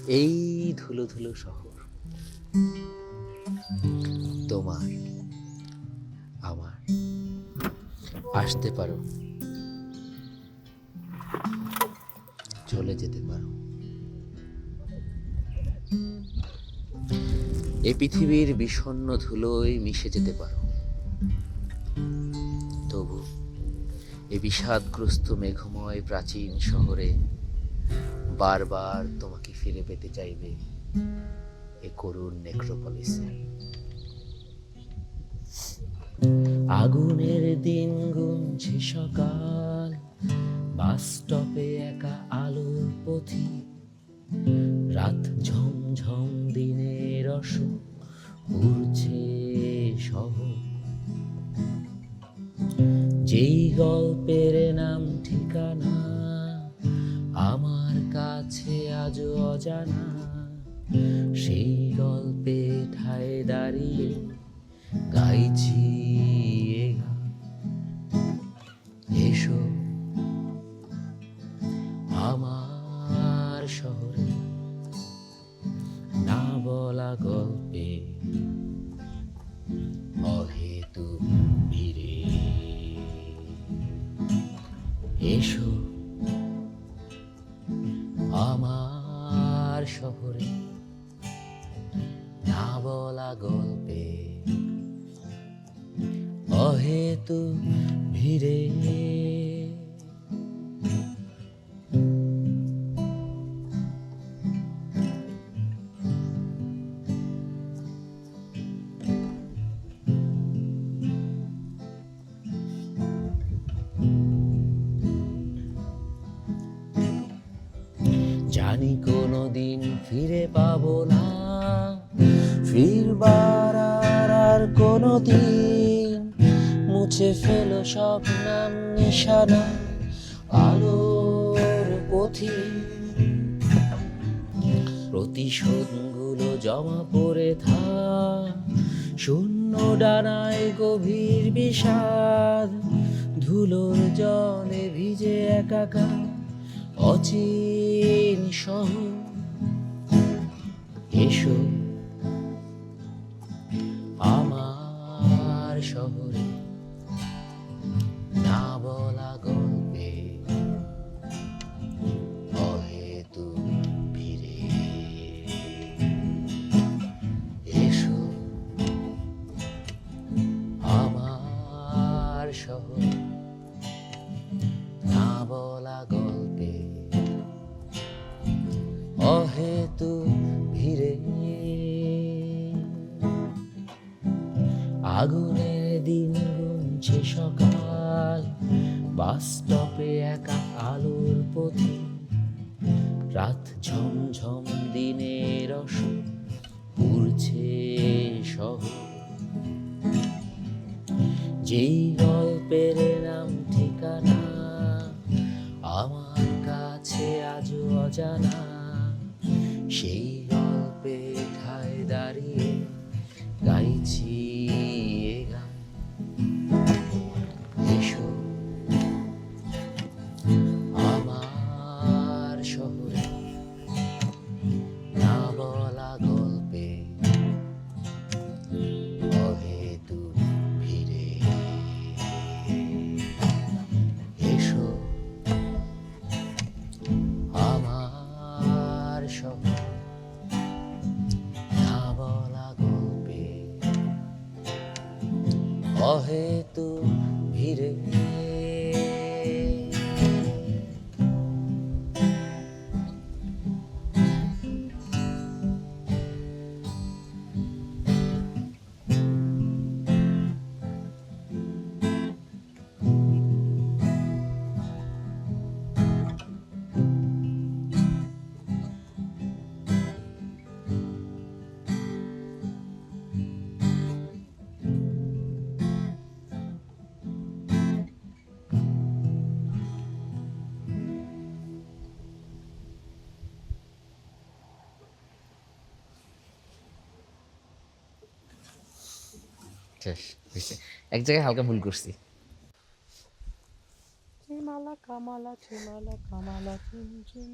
এই ধুলো ধুলো শহর তোমার আমার। আসতে পারো, চলে যেতে পারো। এ পৃথিবীর বিষণ্ণ ধুলোয় মিশে যেতে পারো, তবু এ বিষাদগ্রস্ত মেঘময় প্রাচীন শহরে বারবার তোমাকে ফিরে পেতে চাইবে এ করুণ নেক্রোপলিসে। আগুনের দিন গুনছে সকাল, বাস স্টপে একা আলোর পথিক, রাত ঝমঝম দিনের অসুখ উড়ছে শহর। যেই গল্পের নাম ঠিকানা আমার কাছে আজও অজানা, সেই গল্পে ঠায় দাঁড়িয়ে গাইছি এ গান। এসো আমার শহরে, না বলা গল্পে অহেতুক ভিড়ে। এসো আমার শহরে, না বলা গল্পে অহেতুক ভিড়ে। জানি কোনোদিন ফিরে পাবো না, ফিরবার আর কোনোদিন। মুছে ফেলো সব নাম নিশানা আলোর পথিক। প্রতিশোধগুলো জমা পড়ে থাক শূন্য ডানায় গভীর বিষাদ। ধুলোর জলে ভিজে একাকার অচিন শহর। এসো আমার শহরে, না বলা গল্পে অহেতুক ভিড়ে। এসো আমার শহরে, না বলা গল্পে অহেতুক ভিড়ে। আগুনের দিন গুনছে সকাল, বাস স্টপে একা আলোর পথিক, রাত ঝমঝম দিনের অসুখ উড়ছে শহর। যেই গল্পের নাম ঠিকানা আমার কাছে আজও অজানা, সেই গল্পে ঠায় দাঁড়িয়ে গাইছি এ গান। এসো আমার শহরে, না বলা গল্পে অহেতুক ভিড়ে। এসো আমার শহরে, না বলা গল্পে অহেতুক ভিড়ে। শেষ হয়েছে। এক জায়গায় হালকা ভুল করছি। চিমালা কামালা চিমালা কামালা চিম চিম